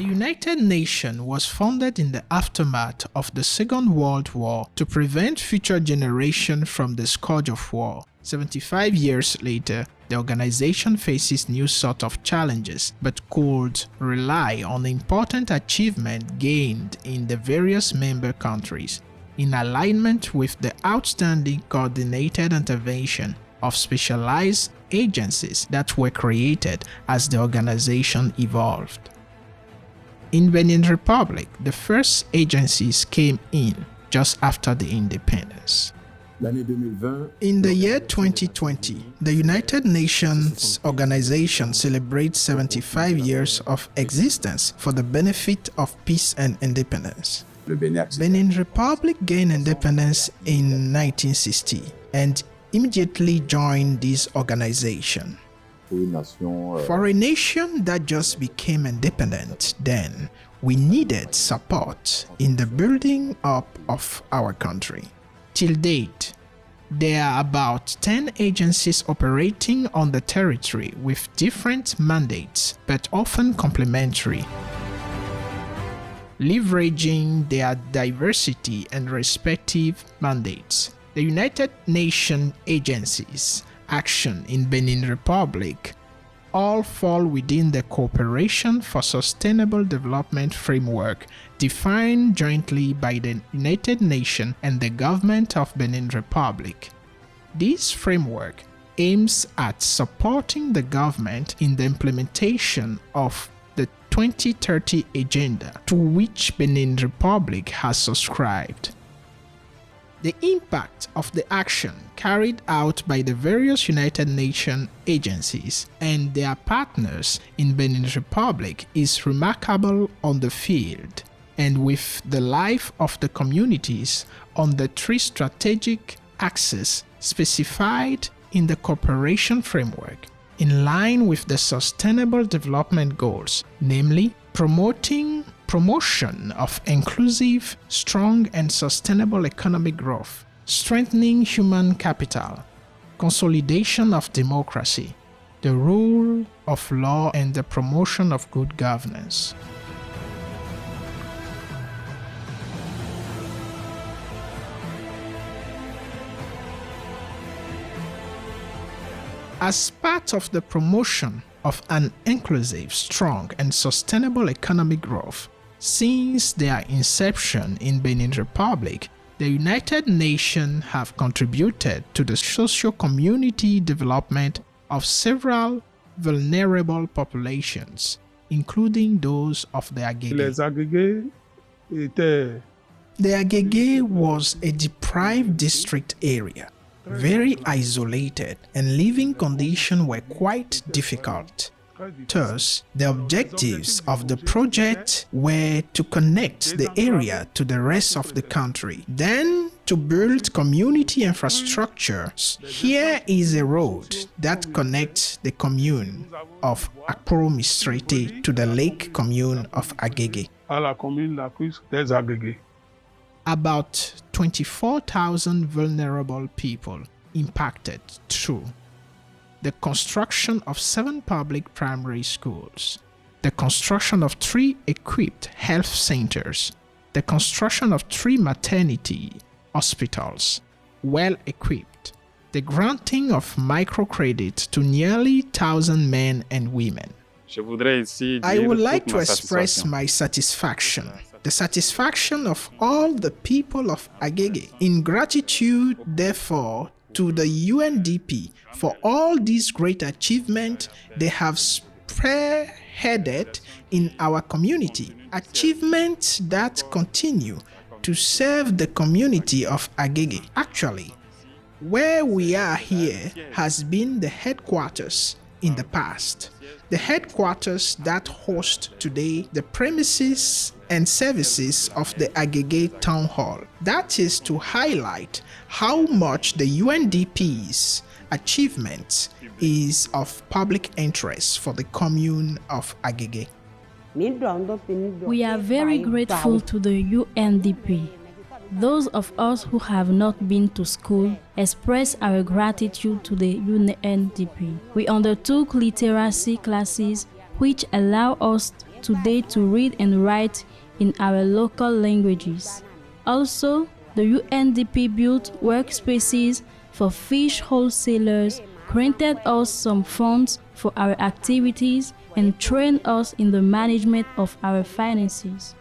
The United Nations was founded in the aftermath of the Second World War to prevent future generations from the scourge of war. 75 years later, the organization faces new sort of challenges, but could rely on the important achievement gained in the various member countries, in alignment with the outstanding coordinated intervention of specialized agencies that were created as the organization evolved. In Benin Republic, the first agencies came in just after the independence. In the year 2020, the United Nations organization celebrates 75 years of existence for the benefit of peace and independence. Benin Republic gained independence in 1960 and immediately joined this organization. For a nation that just became independent then, we needed support in the building up of our country. Till date, there are about 10 agencies operating on the territory with different mandates but often complementary, leveraging their diversity and respective mandates. The United Nations agencies' action in Benin Republic all fall within the Cooperation for Sustainable Development framework defined jointly by the United Nations and the government of Benin Republic. This framework aims at supporting the government in the implementation of the 2030 agenda to which Benin Republic has subscribed. The impact of the action carried out by the various United Nations agencies and their partners in Benin Republic is remarkable on the field and with the life of the communities on the three strategic axes specified in the cooperation framework, in line with the Sustainable Development Goals, namely promotion of inclusive, strong and sustainable economic growth, strengthening human capital, consolidation of democracy, the rule of law and the promotion of good governance. As part of the promotion of an inclusive, strong and sustainable economic growth, since their inception in Benin Republic, the United Nations have contributed to the socio-community development of several vulnerable populations, including those of the Agege. The Agege was a deprived district area, very isolated, and living conditions were quite difficult. Thus, the objectives of the project were to connect the area to the rest of the country, then to build community infrastructure. Here is a road that connects the commune of Akporo-Mistrete to the lake commune of Agege. About 24,000 vulnerable people impacted through the construction of 7 public primary schools, the construction of 3 equipped health centers, the construction of 3 maternity hospitals, well equipped, the granting of microcredit to nearly 1,000 men and women. I would like to express my satisfaction, the satisfaction of all the people of Agege, in gratitude, therefore, to the UNDP for all these great achievements they have spearheaded in our community, achievements that continue to serve the community of Agege. Actually, where we are here has been the headquarters in the past, the headquarters that host today the premises and services of the Agege Town Hall. That is to highlight how much the UNDP's achievement is of public interest for the commune of Agege. We are very grateful to the UNDP. Those of us who have not been to school express our gratitude to the UNDP. We undertook literacy classes which allow us today to read and write in our local languages. Also, the UNDP built workspaces for fish wholesalers, granted us some funds for our activities, and trained us in the management of our finances.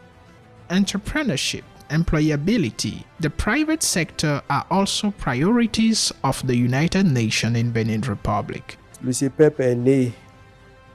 Entrepreneurship, employability, the private sector are also priorities of the United Nations in Benin Republic. Le CPEP est né.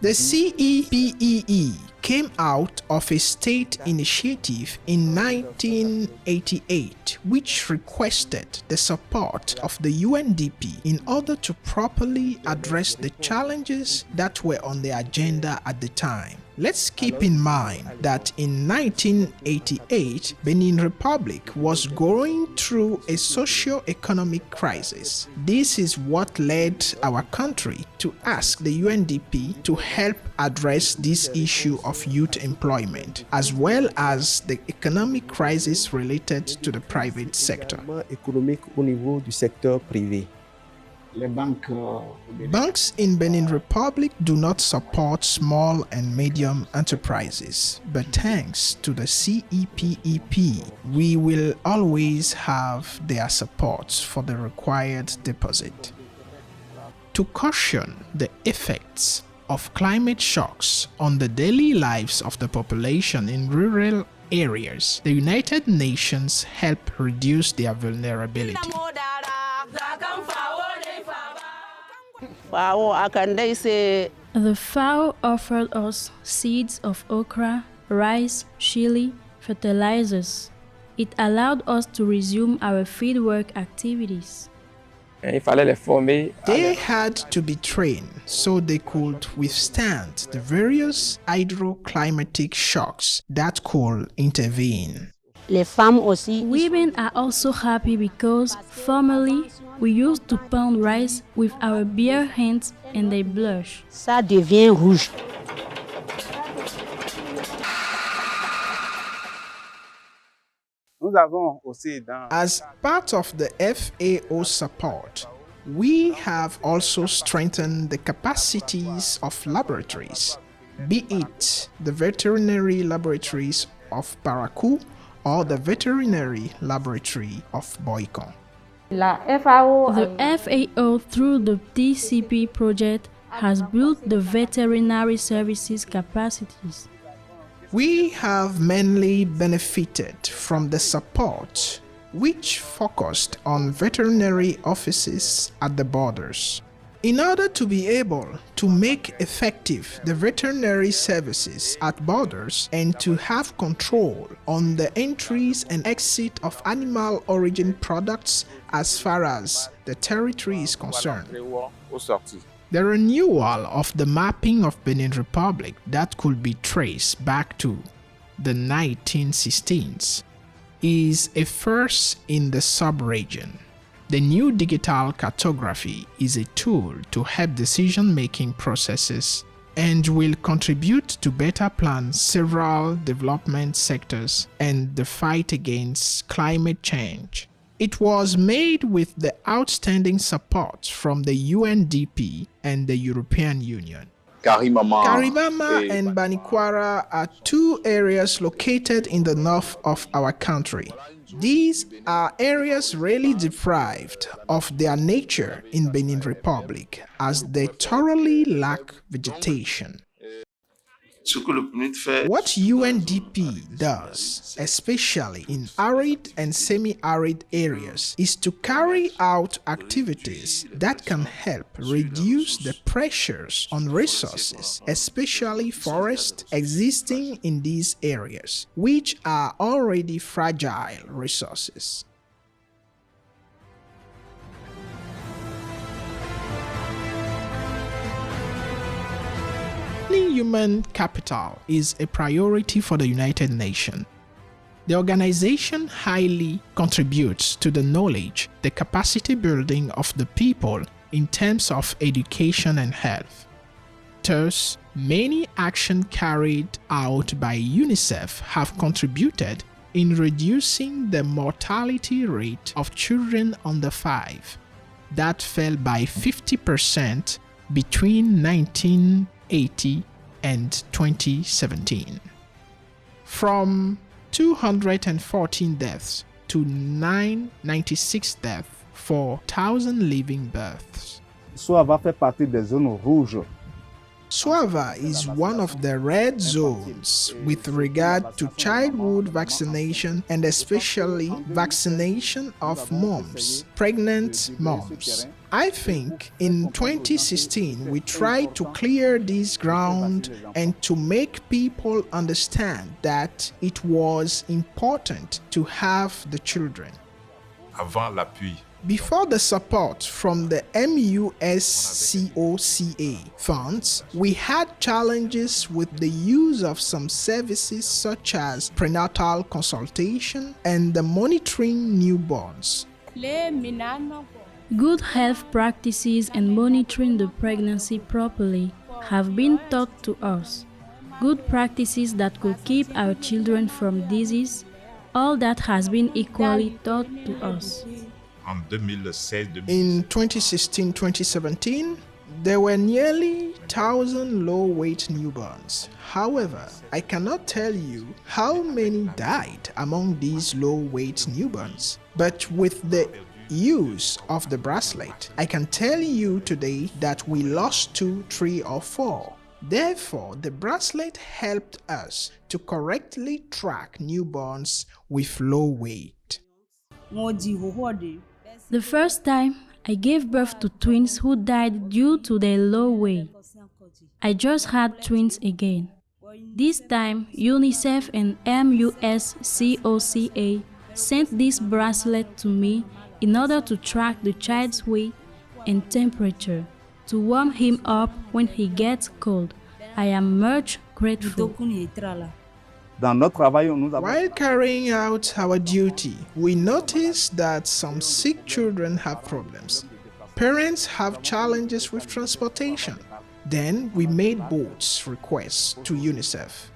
The CEPEE came out of a state initiative in 1988 which requested the support of the UNDP in order to properly address the challenges that were on the agenda at the time. Let's keep in mind that in 1988, Benin Republic was going through a socio-economic crisis. This is what led our country to ask the UNDP to help address this issue of youth employment, as well as the economic crisis related to the private sector. Économique au niveau du secteur privé. Banks in Benin Republic do not support small and medium enterprises, but thanks to the CEPEP, we will always have their support for the required deposit. To caution the effects of climate shocks on the daily lives of the population in rural areas, the United Nations help reduce their vulnerability. The FAO offered us seeds of okra, rice, chili, fertilizers. It allowed us to resume our fieldwork activities. They had to be trained so they could withstand the various hydroclimatic shocks that could intervene. Women are also happy because formerly we used to pound rice with our bare hands and they blush. Ça devient rouge. As part of the FAO support, we have also strengthened the capacities of laboratories, be it the veterinary laboratories of Parakou or the veterinary laboratory of Boikon. The FAO, through the TCP project, has built the veterinary services capacities. We have mainly benefited from the support which focused on veterinary offices at the borders. In order to be able to make effective the veterinary services at borders and to have control on the entries and exit of animal origin products as far as the territory is concerned, the renewal of the mapping of Benin Republic that could be traced back to the 1916s is a first in the sub-region. The new digital cartography is a tool to help decision-making processes and will contribute to better plan several development sectors and the fight against climate change. It was made with the outstanding support from the UNDP and the European Union. Karimama and Banikwara are two areas located in the north of our country. These are areas really deprived of their nature in Benin Republic as they thoroughly lack vegetation. What UNDP does, especially in arid and semi-arid areas, is to carry out activities that can help reduce the pressures on resources, especially forests existing in these areas, which are already fragile resources. Human capital is a priority for the United Nations. The organization highly contributes to the knowledge, the capacity building of the people in terms of education and health. Thus, many actions carried out by UNICEF have contributed in reducing the mortality rate of children under 5. That fell by 50% between 1980 and 2017. From 214 deaths to 996 deaths for 1,000 living births. Suava fait partie des zones rouges. Suava is one of the red zones with regard to childhood vaccination and especially vaccination of moms, pregnant moms. I think in 2016 we tried to clear this ground and to make people understand that it was important to have the children. Avant l'appui. Before the support from the MUSCOCA funds, we had challenges with the use of some services such as prenatal consultation and the monitoring newborns. Good health practices and monitoring the pregnancy properly have been taught to us. Good practices that could keep our children from disease, all that has been equally taught to us. In 2016-2017, there were nearly 1,000 low-weight newborns. However, I cannot tell you how many died among these low-weight newborns. But with the use of the bracelet, I can tell you today that we lost 2, 3, or 4. Therefore, the bracelet helped us to correctly track newborns with low weight. The first time, I gave birth to twins who died due to their low weight. I just had twins again. This time, UNICEF and MUSCOCA sent this bracelet to me in order to track the child's weight and temperature, to warm him up when he gets cold. I am much grateful. While carrying out our duty, we noticed that some sick children have problems. Parents have challenges with transportation. Then we made boats requests to UNICEF.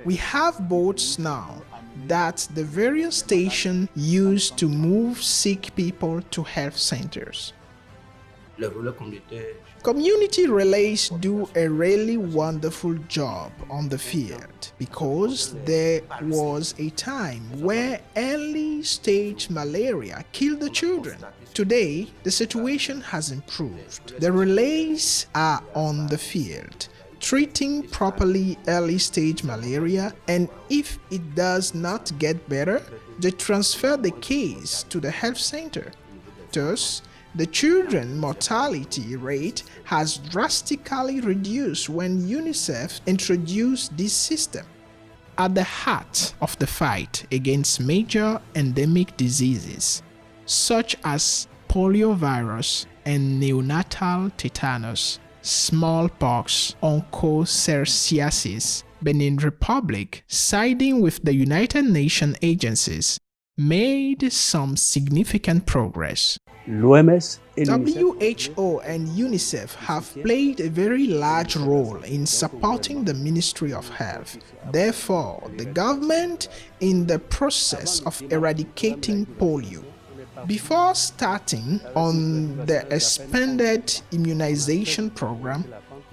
We have boats now that the various stations use to move sick people to health centers. Community relays do a really wonderful job on the field because there was a time where early stage malaria killed the children. Today, the situation has improved. The relays are on the field, treating properly early stage malaria, and if it does not get better, they transfer the case to the health center. Thus, the children mortality rate has drastically reduced when UNICEF introduced this system. At the heart of the fight against major endemic diseases such as poliovirus and neonatal tetanus, smallpox, onchocerciasis, Benin Republic, siding with the United Nations agencies, made some significant progress. L'OMS et WHO and UNICEF have played a very large role in supporting the Ministry of Health. Therefore, the government in the process of eradicating polio. Before starting on the expanded immunization program,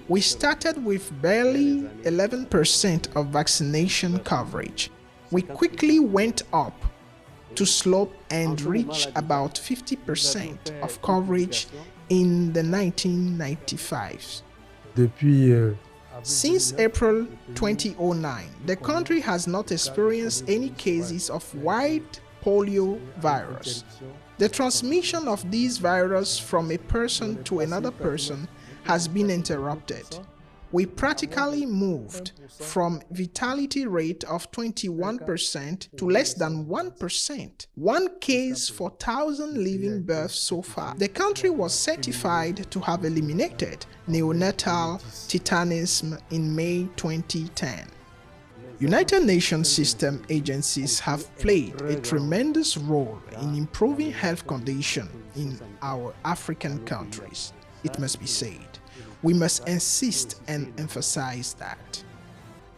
we started with barely 11% of vaccination coverage. We quickly went up to slope and reach about 50% of coverage in the 1995s. Since April 2009, the country has not experienced any cases of wild polio virus. The transmission of this virus from a person to another person has been interrupted. We practically moved from vitality rate of 21% to less than 1%. One case for 1,000 living births so far. The country was certified to have eliminated neonatal tetanism in May 2010. United Nations system agencies have played a tremendous role in improving health conditions in our African countries. It must be said. We must insist and emphasize that.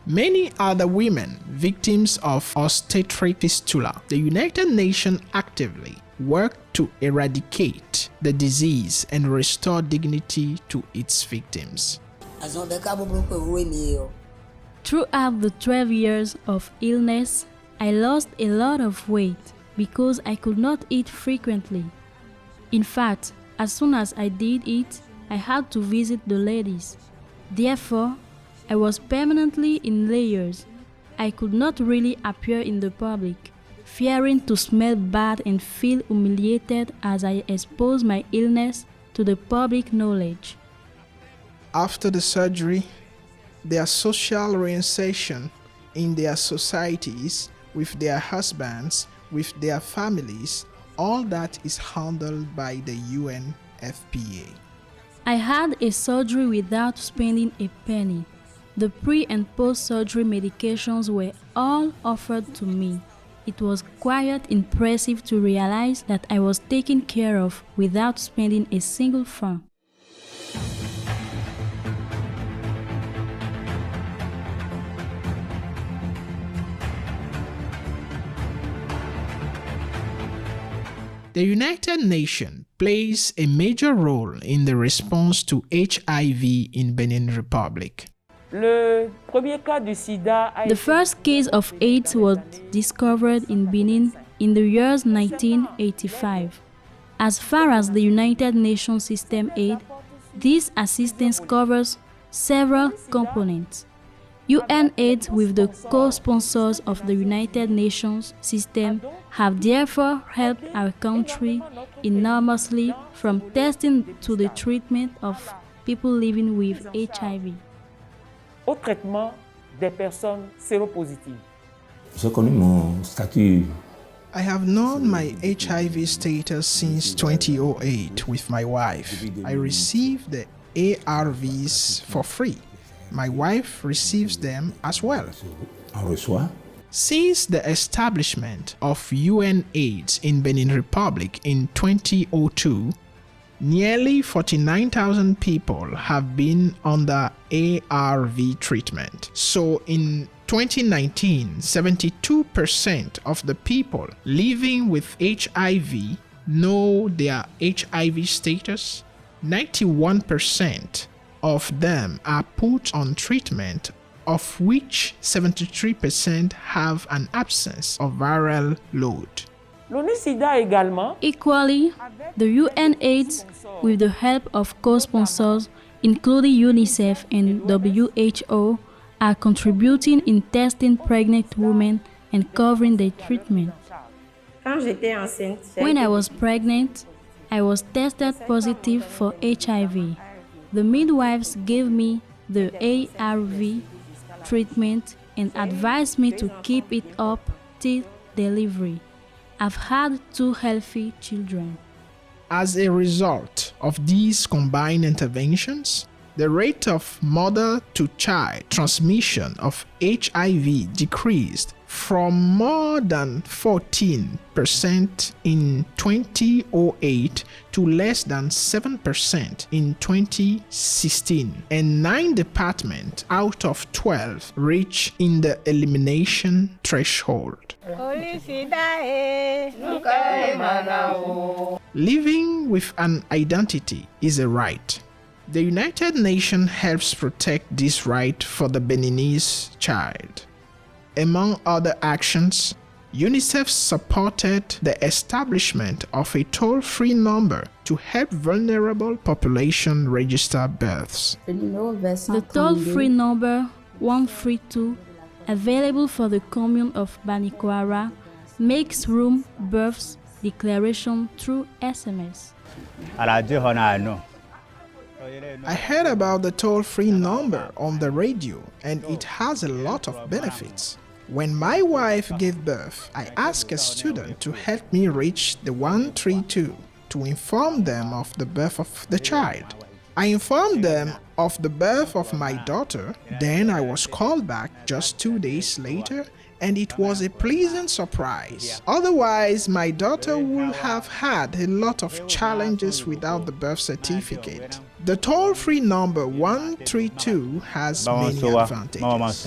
Many other women victims of obstetric fistula, the United Nations actively work to eradicate the disease and restore dignity to its victims. Throughout the 12 years of illness, I lost a lot of weight because I could not eat frequently. In fact, as soon as I did eat, I had to visit the ladies. Therefore, I was permanently in layers. I could not really appear in the public, fearing to smell bad and feel humiliated as I exposed my illness to the public knowledge. After the surgery, their social reinsertion in their societies, with their husbands, with their families, all that is handled by the UNFPA. I had a surgery without spending a penny. The pre- and post-surgery medications were all offered to me. It was quite impressive to realize that I was taken care of without spending a single franc. The United Nations plays a major role in the response to HIV in Benin Republic. The first case of AIDS was discovered in Benin in the years 1985. As far as the United Nations System aid, this assistance covers several components. UN aid with the co-sponsors of the United Nations system have therefore helped our country enormously, from testing to the treatment of people living with HIV. Au traitement des personnes séropositives. J'ai connu mon statut. I have known my HIV status since 2008 with my wife. I received the ARVs for free. My wife receives them as well. On reçoit. Since the establishment of UNAIDS in Benin Republic in 2002, nearly 49,000 people have been under ARV treatment. So in 2019, 72% of the people living with HIV know their HIV status. 91% of them are put on treatment, of which 73% have an absence of viral load. Equally, the UNAIDS, with the help of co-sponsors, including UNICEF and WHO, are contributing in testing pregnant women and covering their treatment. When I was pregnant, I was tested positive for HIV. The midwives gave me the ARV treatment and advised me to keep it up till delivery. I've had 2 healthy children. As a result of these combined interventions, the rate of mother-to-child transmission of HIV decreased from more than 14% in 2008 to less than 7% in 2016, and 9 departments out of 12 reached in the elimination threshold. Living with an identity is a right. The United Nations helps protect this right for the Beninese child. Among other actions, UNICEF supported the establishment of a toll-free number to help vulnerable population register births. The toll-free number 132, available for the commune of Banikwara, makes room births declaration through SMS. I heard about the toll-free number on the radio, and it has a lot of benefits. When my wife gave birth, I asked a student to help me reach the 132 to inform them of the birth of the child. I informed them of the birth of my daughter, then I was called back just 2 days later, and it was a pleasant surprise. Otherwise, my daughter would have had a lot of challenges without the birth certificate. The toll-free number 132 has many advantages.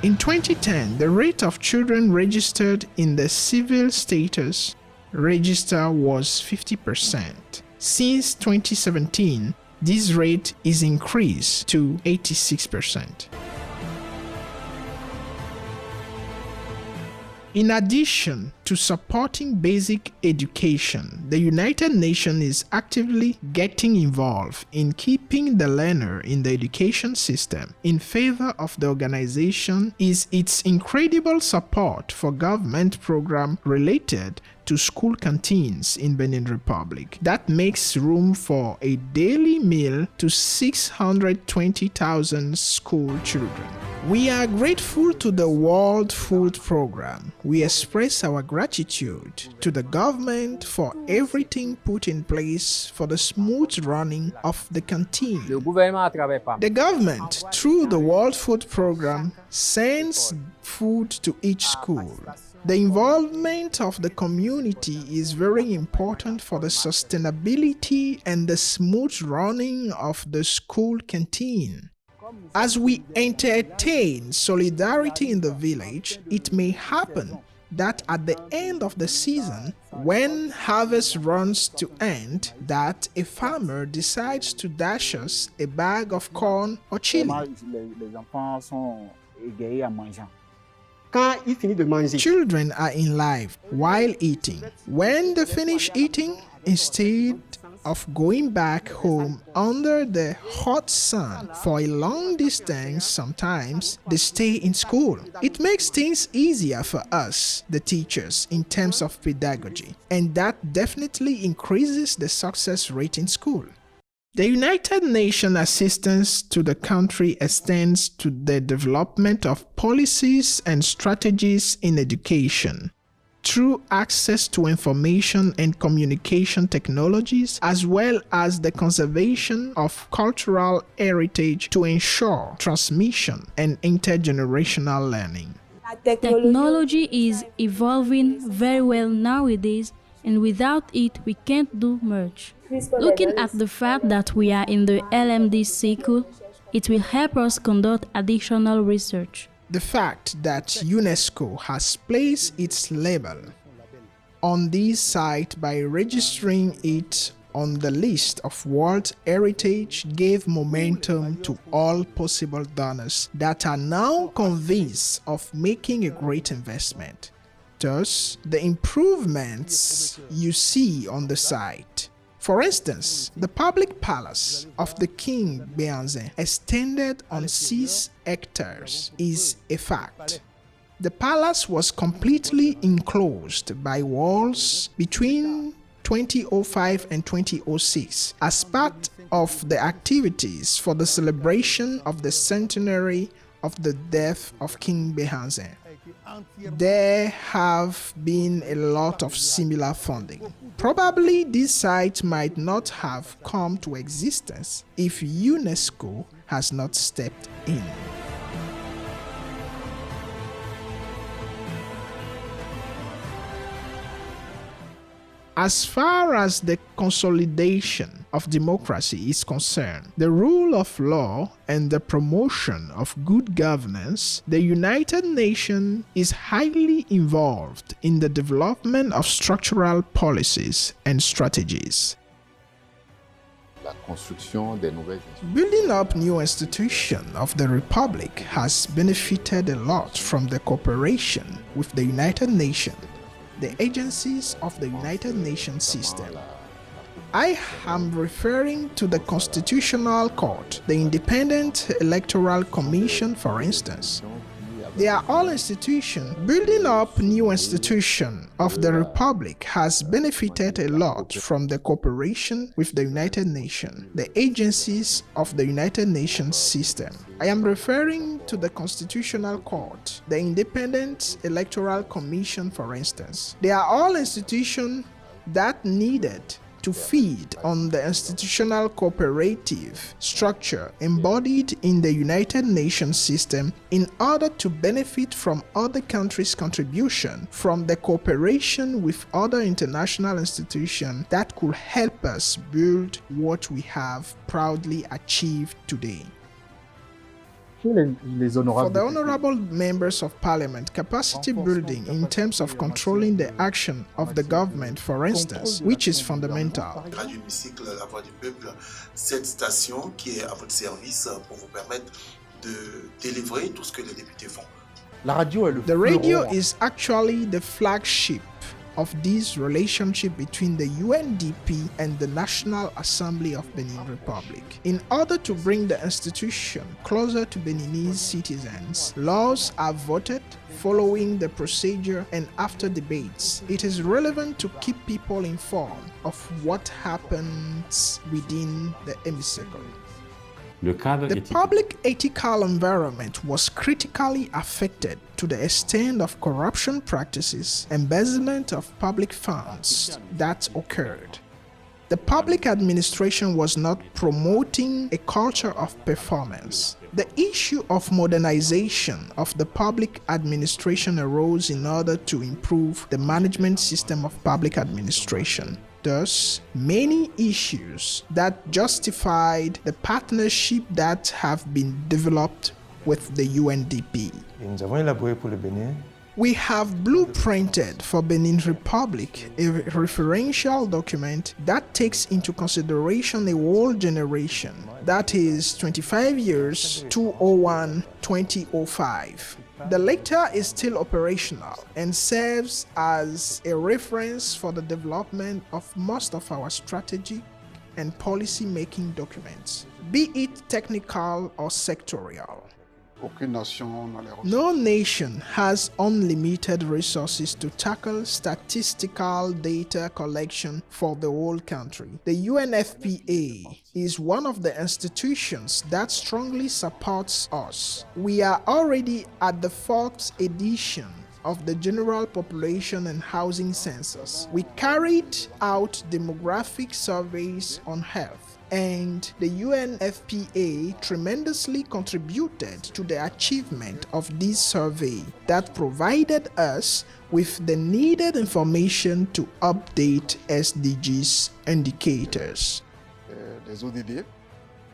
In 2010, the rate of children registered in the civil status register was 50%. Since 2017, This rate is increased to 86%. In addition to supporting basic education, the United Nations is actively getting involved in keeping the learner in the education system. In favor of the organization is its incredible support for government programs related to school canteens in Benin Republic that makes room for a daily meal to 620,000 school children. We are grateful to the World Food Program. We express our gratitude to the government for everything put in place for the smooth running of the canteen. The government, through the World Food Program, sends food to each school. The involvement of the community is very important for the sustainability and the smooth running of the school canteen. As we entertain solidarity in the village, it may happen that at the end of the season, when harvest runs to end, that a farmer decides to dash us a bag of corn or chili. Children are in life while eating. When they finish eating, instead of going back home under the hot sun for a long distance, sometimes they stay in school. It makes things easier for us, the teachers, in terms of pedagogy, and that definitely increases the success rate in school. The United Nations assistance to the country extends to the development of policies and strategies in education, through access to information and communication technologies, as well as the conservation of cultural heritage to ensure transmission and intergenerational learning. Technology is evolving very well nowadays, and without it, we can't do much. Looking at the fact that we are in the LMD cycle, it will help us conduct additional research. The fact that UNESCO has placed its label on this site by registering it on the list of World Heritage gave momentum to all possible donors that are now convinced of making a great investment. Thus, the improvements you see on the site. For instance, the public palace of the King Benin, extended on 6 hectares, is a fact. The palace was completely enclosed by walls between 2005 and 2006 as part of the activities for the celebration of the centenary of the death of King Benin. There have been a lot of similar funding. Probably this site might not have come to existence if UNESCO has not stepped in. As far as the consolidation of democracy is concerned, the rule of law and the promotion of good governance, the United Nations is highly involved in the development of structural policies and strategies. Building up new institutions of the Republic has benefited a lot from the cooperation with the United Nations, the agencies of the United Nations system. I am referring to the Constitutional Court, the Independent Electoral Commission, for instance. They are all institutions. Building up new institutions of the Republic has benefited a lot from the cooperation with the United Nations, the agencies of the United Nations system. I am referring to the Constitutional Court, the Independent Electoral Commission, for instance. They are all institutions that needed to feed on the institutional cooperative structure embodied in the United Nations system in order to benefit from other countries' contribution from the cooperation with other international institutions that could help us build what we have proudly achieved today. les For honorables the députés. honorable members of parliament, capacity building in terms of controlling the action of the government, for instance, which is fundamental. Radio Hémicycle, la voix du peuple, cette station qui est à votre service pour vous permettre de délivrer tout ce que les députés font. La radio est le The radio fleuron. is actually the flagship of this relationship between the UNDP and the National Assembly of Benin Republic. In order to bring the institution closer to Beninese citizens, laws are voted following the procedure and after debates. It is relevant to keep people informed of what happens within the hemicycle. Le cadre The éthique public ethical environment was critically affected to the extent of corruption practices, embezzlement of public funds that occurred. The public administration was not promoting a culture of performance. The issue of modernization of the public administration arose in order to improve the management system of public administration. Thus, many issues that justified the partnership that have been developed with the UNDP. Et nous avons élaboré pour le Bénin We have blueprinted for Benin Republic a referential document that takes into consideration a whole generation, that is 25 years, 2001-2005. The latter is still operational and serves as a reference for the development of most of our strategic and policy-making documents, be it technical or sectorial. Aucune nation n'a les ressources. No nation has unlimited resources to tackle statistical data collection for the whole country. The UNFPA is one of the institutions that strongly supports us. We are already at the 4th edition of the General Population and Housing Census. We carried out demographic surveys on health, and the UNFPA tremendously contributed to the achievement of this survey that provided us with the needed information to update SDGs indicators. Des ODD.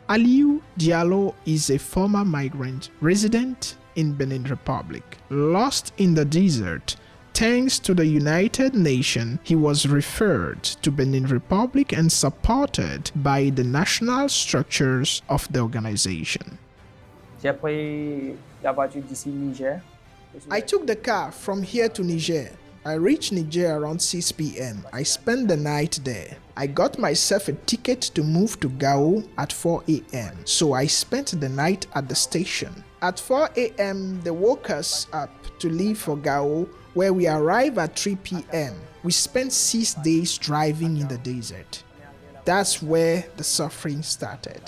Aliou Diallo is a former migrant resident in Benin Republic. Lost in the desert, thanks to the United Nations, he was referred to Benin Republic and supported by the national structures of the organization. J'ai pris la voiture d'ici Niger. I took the car from here to Niger. I reached Niger around 6 p.m. I spent the night there. I got myself a ticket to move to Gao at 4 a.m. So I spent the night at the station. At 4 a.m. they woke us up to leave for Gao, where we arrived at 3 p.m. We spent 6 days driving in the desert. That's where the suffering started.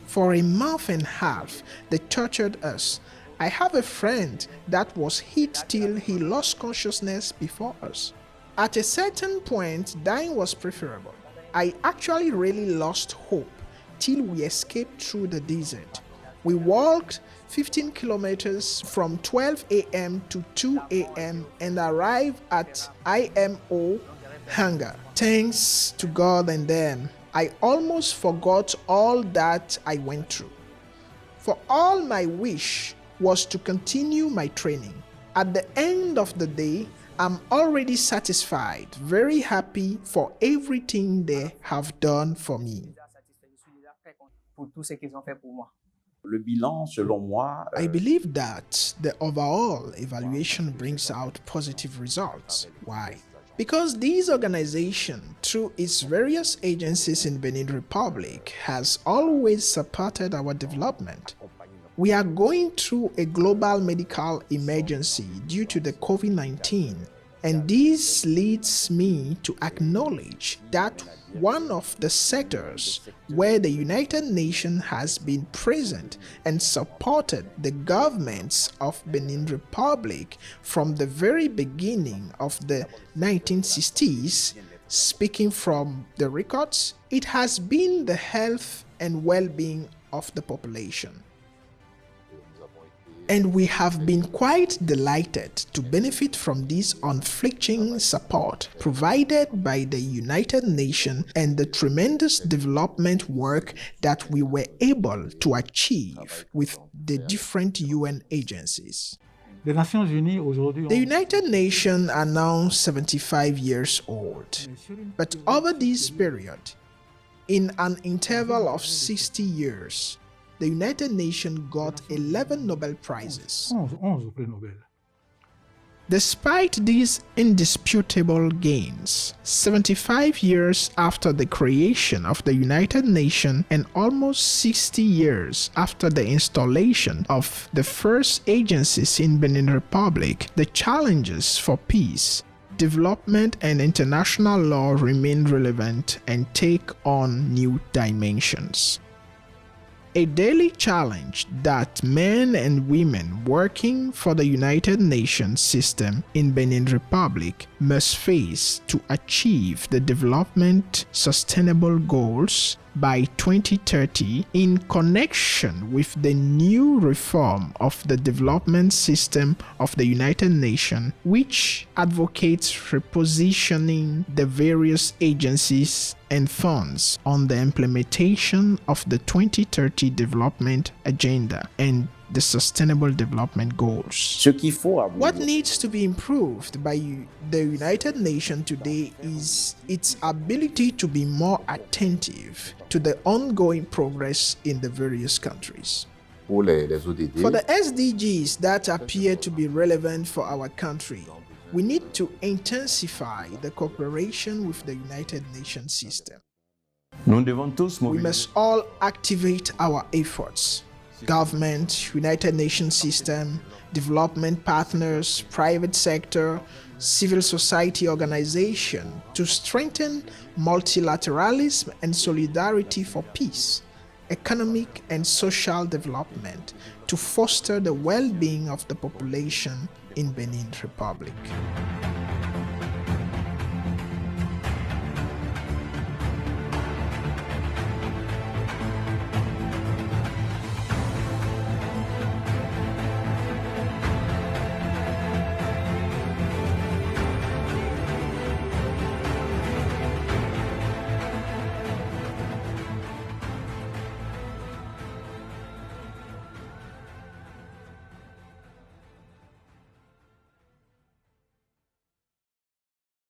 For a month and a half, they tortured us. I have a friend that was hit till he lost consciousness before us. At a certain point, dying was preferable. I actually really lost hope till we escaped through the desert. We walked 15 kilometers from 12 a.m. to 2 a.m. and arrived at IMO hangar. Thanks to God and them, I almost forgot all that I went through. For all my wish was to continue my training. At the end of the day, I'm already satisfied, very happy for everything they have done for me. Pour tout ce qu'ils ont fait pour moi. Le bilan, selon moi, I believe that the overall evaluation brings out positive results. Why? Because this organization, through its various agencies in Benin Republic, has always supported our development. We are going through a global medical emergency due to the COVID-19, and this leads me to acknowledge that one of the sectors where the United Nations has been present and supported the governments of Benin Republic from the very beginning of the 1960s, speaking from the records, it has been the health and well-being of the population. And we have been quite delighted to benefit from this unflinching support provided by the United Nations and the tremendous development work that we were able to achieve with the different UN agencies. The United Nations are now 75 years old, but over this period, in an interval of 60 years, the United Nations got 11 Nobel Prizes. Despite these indisputable gains, 75 years after the creation of the United Nations and almost 60 years after the installation of the first agencies in Benin Republic, the challenges for peace, development and international law remain relevant and take on new dimensions. A daily challenge that men and women working for the United Nations system in Benin Republic must face to achieve the development sustainable goals by 2030 in connection with the new reform of the development system of the United Nations, which advocates repositioning the various agencies and funds on the implementation of the 2030 development agenda and the Sustainable Development Goals. What needs to be improved by the United Nations today is its ability to be more attentive to the ongoing progress in the various countries. For the SDGs that appear to be relevant for our country, we need to intensify the cooperation with the United Nations system. We must all activate our efforts. Government, United Nations system, development partners, private sector, civil society organization to strengthen multilateralism and solidarity for peace, economic and social development to foster the well-being of the population in Benin Republic.